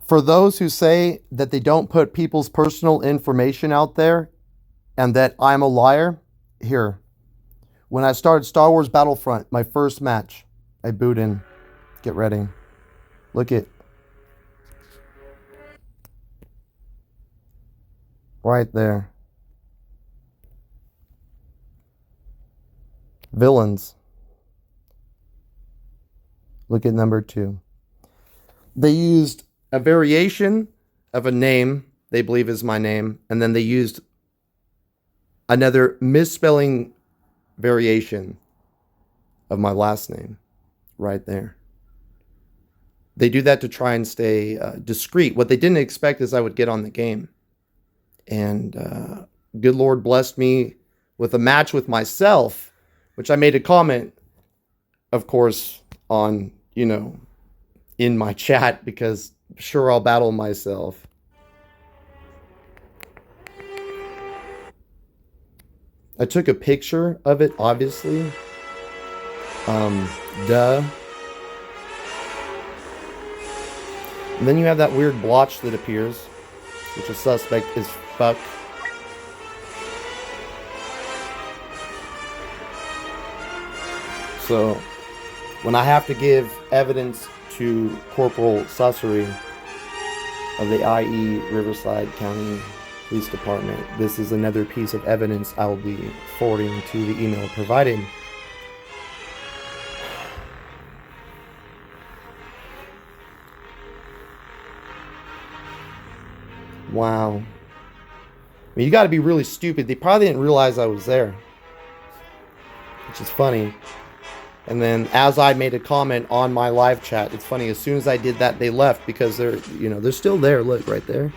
For those who say that they don't put people's personal information out there and that I'm a liar, here. When I started Star Wars Battlefront, my first match, I boot in. Get ready. Look it. Right there. Villains. Look at number 2. They used a variation of a name they believe is my name, and then they used another misspelling variation of my last name right there. They do that to try and stay discreet. What they didn't expect is I would get on the game. And good Lord blessed me with a match with myself, which I made a comment, of course, on, you know, in my chat, because sure, I'll battle myself. I took a picture of it, obviously. Duh. And then you have that weird blotch that appears, which is suspect as fuck. So, when I have to give evidence to Corporal Sasori of the IE Riverside County Police Department, this is another piece of evidence I will be forwarding to the email provided. Wow. I mean, you gotta be really stupid. They probably didn't realize I was there, which is funny. And then as I made a comment on my live chat, it's funny, as soon as I did that, they left because they're, you know, they're still there. Look right there.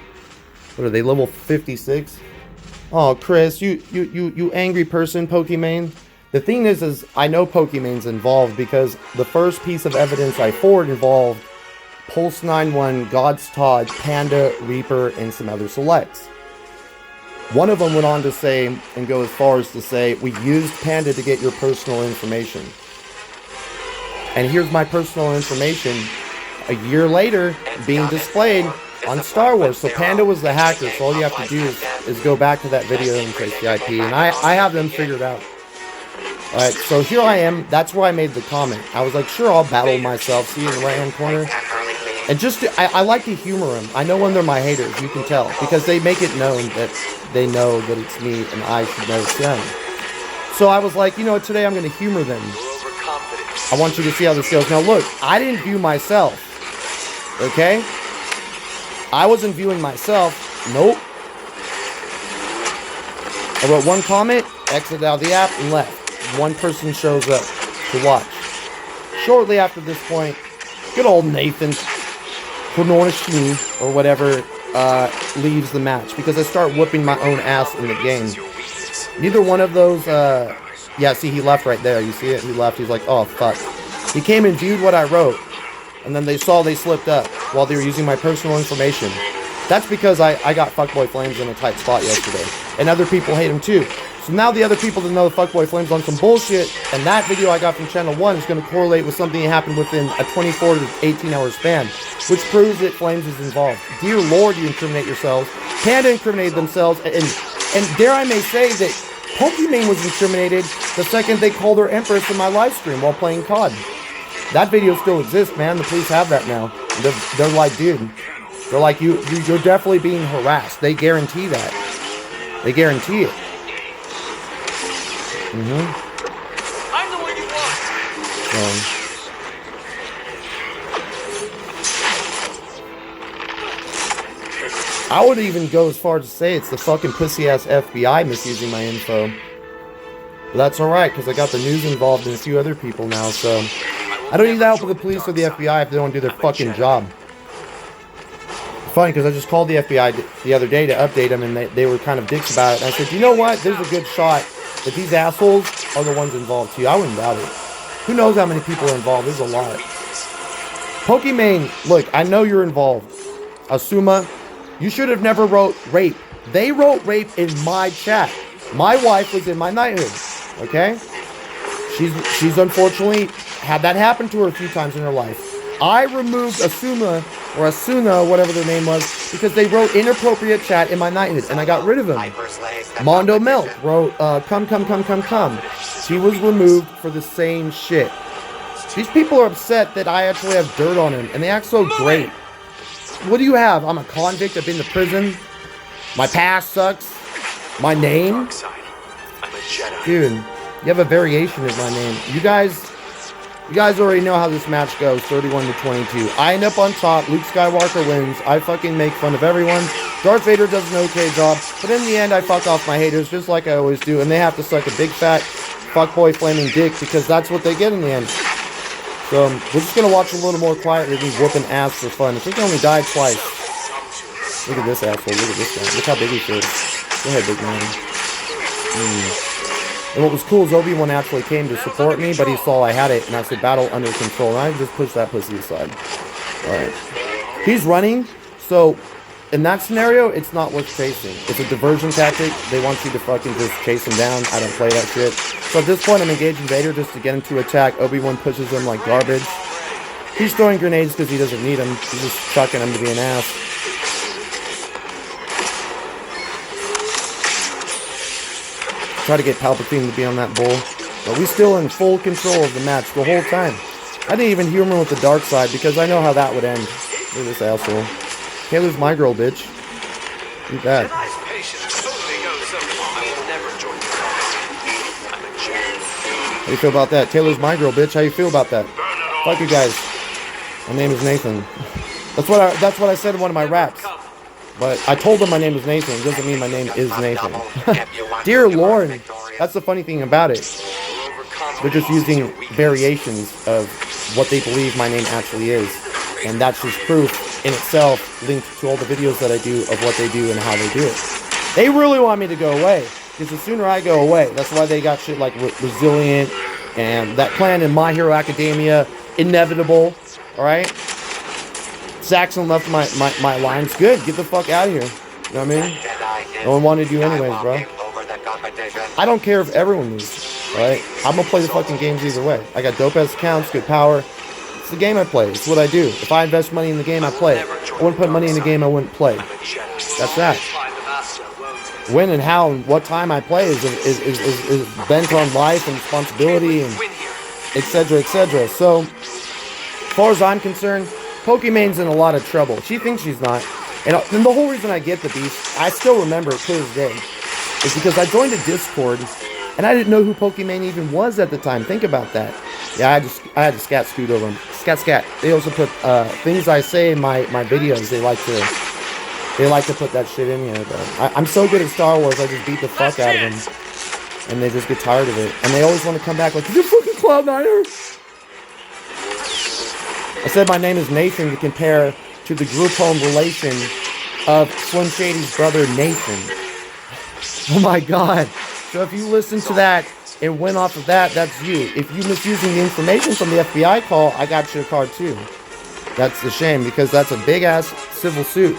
What are they, level 56? Oh, Chris, you angry person, Pokimane. The thing is I know Pokimane's involved because the first piece of evidence I forward involved Pulse 9-1, God's Todd, Panda, Reaper, and some other selects. One of them went on to say, and go as far as to say, we used Panda to get your personal information. And here's my personal information a year later being displayed on Star Wars. So Panda was the hacker, so all you have to do is go back to that video and trace the IP. And I have them figured out. Alright, so here I am. That's where I made the comment. I was like, sure, I'll battle myself. See in the right-hand corner? And just to, I like to humor them. I know when they're my haters, you can tell. Because they make it known that they know that it's me and I should know it's them. So I was like, you know what, today I'm going to humor them. I want you to see how this goes. Now look, I didn't view myself. Okay? I wasn't viewing myself. Nope. I wrote one comment, exited out of the app, and left. One person shows up to watch. Shortly after this point, good old Nathan Kornorishny, or whatever, leaves the match. Because I start whooping my own ass in the game. Neither one of those, yeah, see, he left right there. You see it? He left. He's like, oh, fuck. He came and viewed what I wrote. And then they saw they slipped up while they were using my personal information. That's because I got Fuckboy Flames in a tight spot yesterday. And other people hate him too. So now the other people that know the Fuckboy Flames on some bullshit, and that video I got from Channel 1 is going to correlate with something that happened within a 24 to 18 hour span, which proves that Flames is involved. Dear Lord, you incriminate yourselves. Panda incriminated themselves, and dare I may say that Pokimane was incriminated the second they called her Empress in my live stream while playing COD. That video still exists, man. The police have that now. They're like, dude, they're like, you're definitely being harassed. They guarantee that. They guarantee it. I'm the one you want. I would even go as far as to say it's the fucking pussy-ass FBI misusing my info. But that's alright, because I got the news involved and a few other people now, so I don't need the help of the police or the FBI if they don't do their fucking job. Funny, because I just called the FBI the other day to update them, and they were kind of dicks about it. And I said, you know what? There's a good shot that these assholes are the ones involved too. I wouldn't doubt it. Who knows how many people are involved? There's a lot. Pokimane, look, I know you're involved. Asuma, you should have never wrote rape. They wrote rape in my chat. My wife was in my knighthood. Okay? She's unfortunately had that happen to her a few times in her life. I removed Asuma or Asuna, whatever their name was, because they wrote inappropriate chat in my knighthood, and I got rid of them. Mondo Milk wrote, come. She was removed for the same shit. These people are upset that I actually have dirt on him, and they act so great. What do you have? I'm a convict, I've been to prison, my past sucks, my name? Dude, you have a variation of my name. You guys already know how this match goes, 31-22. I end up on top, Luke Skywalker wins, I fucking make fun of everyone, Darth Vader does an okay job, but in the end I fuck off my haters just like I always do, and they have to suck a big fat fuckboy flaming dick because that's what they get in the end. So, we're just gonna watch a little more quietly, me whooping ass for fun. I think I only died twice. Look at this asshole, look at this guy. Look how big he is. Go ahead, big man. And what was cool is Obi-Wan actually came to support me, but he saw I had it, and I said, battle under control. And I just pushed that pussy aside. Alright. He's running, so in that scenario, it's not worth chasing. It's a diversion tactic. They want you to fucking just chase him down. I don't play that shit. So at this point, I'm engaging Vader just to get him to attack. Obi-Wan pushes him like garbage. He's throwing grenades because he doesn't need them. He's just chucking him to be an ass. Try to get Palpatine to be on that bull. But we're still in full control of the match the whole time. I didn't even humor with the dark side because I know how that would end. Look at this asshole. Taylor's my girl, bitch. Eat that. How you feel about that? Taylor's my girl, bitch. How you feel about that? Fuck you guys. My name is Nathan. That's what I said in one of my raps. But I told them my name is Nathan. It doesn't mean my name is Nathan. Dear Lauren, that's the funny thing about it. They're just using variations of what they believe my name actually is. And that's just proof in itself linked to all the videos that I do of what they do and how they do it. They really want me to go away. Because the sooner I go away, that's why they got shit like Resilient and that plan in My Hero Academia, Inevitable, alright? Saxon left my lines. Good, get the fuck out of here. You know what I mean? No one wanted you anyways, bro. I don't care if everyone leaves, alright? I'm gonna play the fucking games either way. I got dope-ass accounts, good power. It's the game I play. It's what I do. If I invest money in the game, I play. I wouldn't put money in the game, I wouldn't play. That's that. When and how and what time I play is bent on life and responsibility and etc. etc. So, as far as I'm concerned, Pokimane's in a lot of trouble. She thinks she's not. And the whole reason I get the beast, I still remember it clear as day, is because I joined a Discord and I didn't know who Pokimane even was at the time. Think about that. Yeah, I had to scat scoot over them. Scat. They also put things I say in my videos. They like to put that shit in here. But I'm so good at Star Wars, I just beat the fuck out of them. And they just get tired of it. And they always want to come back like, you're fucking Cloud9er. I said my name is Nathan to compare to the group home relation of Slim Shady's brother Nathan. Oh my god. So if you listen to that and went off of that, that's you. If you're misusing the information from the FBI call, I got your card too. That's a shame because that's a big ass civil suit.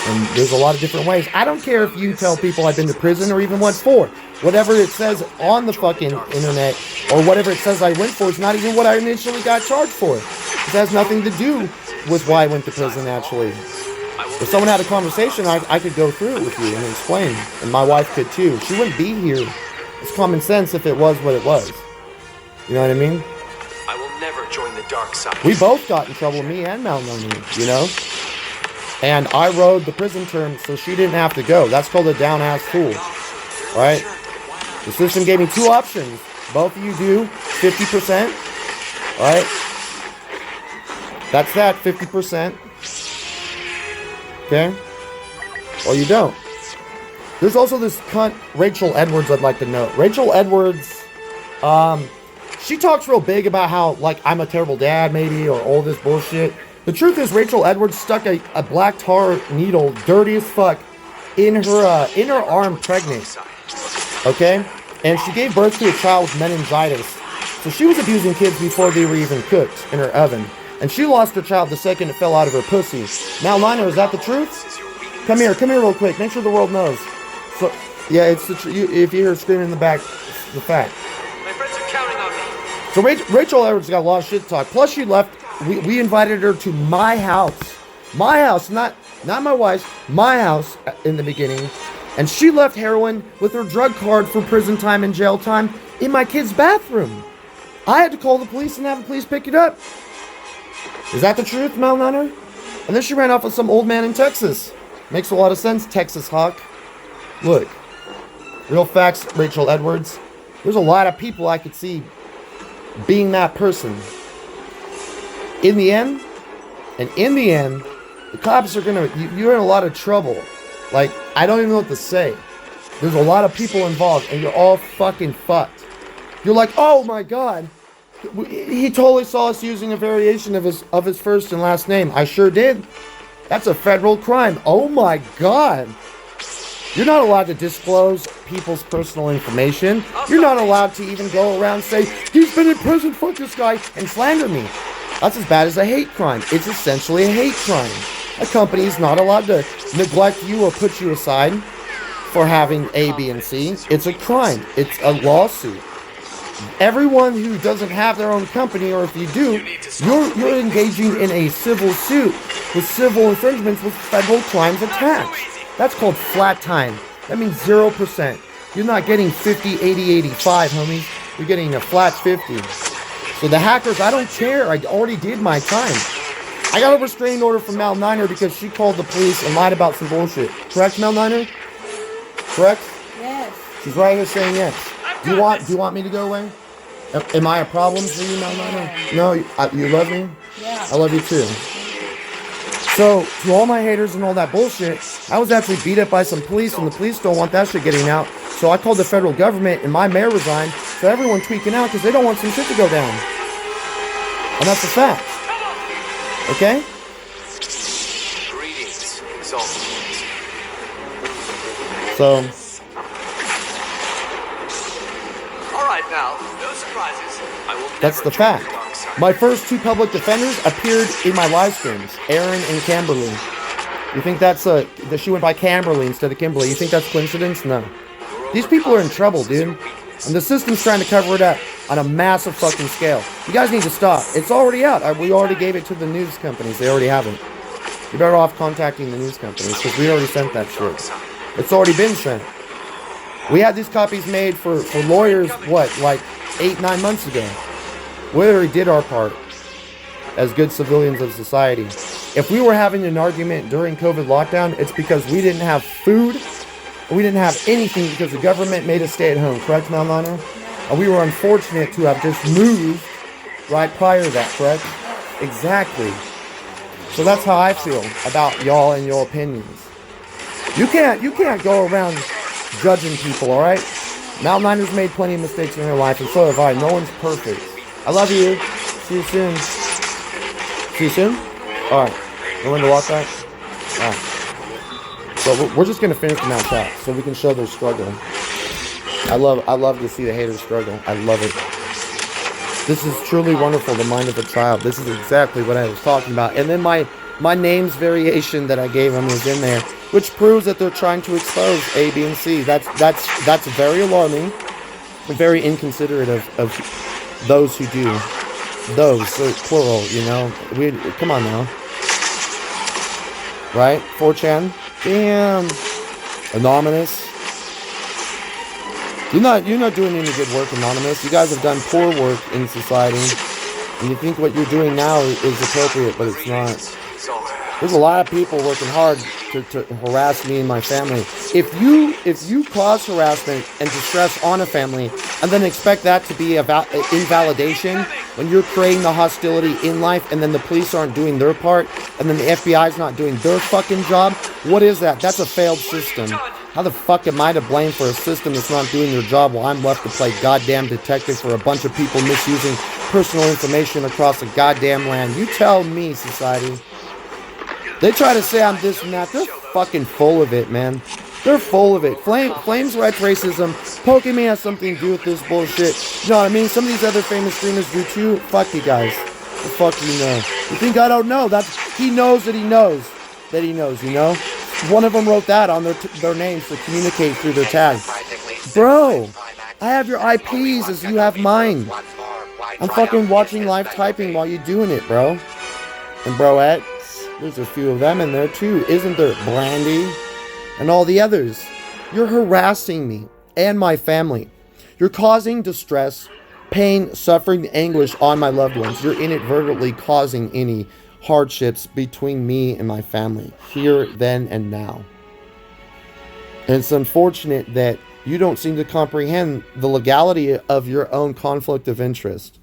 And there's a lot of different ways. I don't care if you tell people I've been to prison or even what for. Whatever it says on the fucking internet or whatever it says I went for is not even what I initially got charged for. It has nothing to do with why I went to prison actually. If someone had a conversation, I could go through it with you and explain. And my wife could too. She wouldn't be here. It's common sense if it was what it was. You know what I mean? I will never join the dark side. We both got in trouble, me and Malnoni, you know? And I rode the prison term so she didn't have to go. That's called a down-ass fool. Alright? The system gave me two options. Both of you do 50%. Alright? That's that, 50%. Okay? Or you don't. There's also this cunt, Rachel Edwards, I'd like to note. Rachel Edwards, she talks real big about how, like, I'm a terrible dad, maybe, or all this bullshit. The truth is, Rachel Edwards stuck a black tar needle, dirty as fuck, in her arm pregnant. Okay? And she gave birth to a child with meningitis. So she was abusing kids before they were even cooked in her oven. And she lost her child the second it fell out of her pussy. Now, Lino, is that the truth? Come here real quick. Make sure the world knows. So, yeah, it's the if you hear her screaming in the back, it's the fact. My friends are counting on me. So Rachel Edwards got a lot of shit to talk. Plus, she left we invited her to my house, not my wife's, my house in the beginning, and she left heroin with her drug card for prison time and jail time in my kid's bathroom. I had to call the police and have the police pick it up. Is that the truth, Malniner? And then she ran off with some old man in Texas. Makes a lot of sense, Texas Hawk. Look, real facts, Rachel Edwards. There's a lot of people I could see being that person. In the end, the cops are gonna, you're in a lot of trouble. Like, I don't even know what to say. There's a lot of people involved, and you're all fucking fucked. You're like, oh my God, he totally saw us using a variation of his first and last name. I sure did. That's a federal crime. Oh my God. You're not allowed to disclose people's personal information. You're not allowed to even go around and say, he's been in prison, fuck this guy, and slander me. That's as bad as a hate crime. It's essentially a hate crime. A company is not allowed to neglect you or put you aside for having A, B, and C. It's a crime. It's a lawsuit. Everyone who doesn't have their own company, or if you do, you're engaging in a civil suit with civil infringements with federal crimes attached. That's called flat time. That means 0%. You're not getting 50, 80, 85, homies. You're getting a flat 50. So the hackers, I don't care. I already did my time. I got a restraining order from Mal Niner because she called the police and lied about some bullshit. Correct, Mal Niner? Correct? Yes. She's right here saying yes. Do you want me to go away? Am I a problem for you, Mal Niner? No, you love me? Yeah. I love you too. So, to all my haters and all that bullshit, I was actually beat up by some police, and the police don't want that shit getting out. So I called the federal government, and my mayor resigned. So everyone tweaking out because they don't want some shit to go down. And that's a fact. Okay? Greetings, exalted. So, All right, now, no surprises. I will that's never the join fact. dark side. My first two public defenders appeared in my live streams, Aaron and Camberly. You think that's that she went by Camberly instead of Kimberly? You think that's coincidence? No. These people are in trouble, dude. And the system's trying to cover it up on a massive fucking scale. You guys need to stop. It's already out. We already gave it to the news companies. They already have it. You're better off contacting the news companies because we already sent that shit. It's already been sent. We had these copies made for lawyers, what, like 8-9 months ago. We already did our part as good civilians of society. If we were having an argument during COVID lockdown, it's because we didn't have food, or we didn't have anything because the government made us stay at home, correct, Malniner? And we were unfortunate to have just moved right prior to that, correct? Exactly. So that's how I feel about y'all and your opinions. You can't go around judging people, alright? Malniner's made plenty of mistakes in her life, and so have I. No one's perfect. I love you. See you soon. See you soon? Alright. We're going to lock that? Alright. So we're just going to finish the match out so we can show their struggle. I love to see the haters struggle. I love it. This is truly wonderful, the mind of a child. This is exactly what I was talking about. And then my name's variation that I gave them is in there, which proves that they're trying to expose A, B, and C. That's very alarming, very inconsiderate of those who do. Those, plural, you know. Come on now. Right? 4chan? Damn. Anonymous. You're not doing any good work, Anonymous. You guys have done poor work in society. And you think what you're doing now is appropriate, but it's not. There's a lot of people working hard to harass me and my family. If you cause harassment and distress on a family and then expect that to be invalidation when you're creating the hostility in life and then the police aren't doing their part and then the FBI's not doing their fucking job, what is that? That's a failed system. How the fuck am I to blame for a system that's not doing their job while I'm left to play goddamn detective for a bunch of people misusing personal information across a goddamn land? You tell me, society. They try to say I'm this and that. They're fucking full of it, man. They're full of it. Flames writes racism. Pokimane has something to do with this bullshit. You know what I mean? Some of these other famous streamers do too. Fuck you guys. The fuck you know? You think I don't know? He knows that he knows that he knows, you know? One of them wrote that on their names to communicate through their tag. Bro, I have your IPs as you have mine. I'm fucking watching live typing while you're doing it, bro. And broettes, there's a few of them in there too, isn't there? Brandy and all the others. You're harassing me and my family. You're causing distress, pain, suffering, anguish on my loved ones. You're inadvertently causing any hardships between me and my family, here, then, and now. And it's unfortunate that you don't seem to comprehend the legality of your own conflict of interest.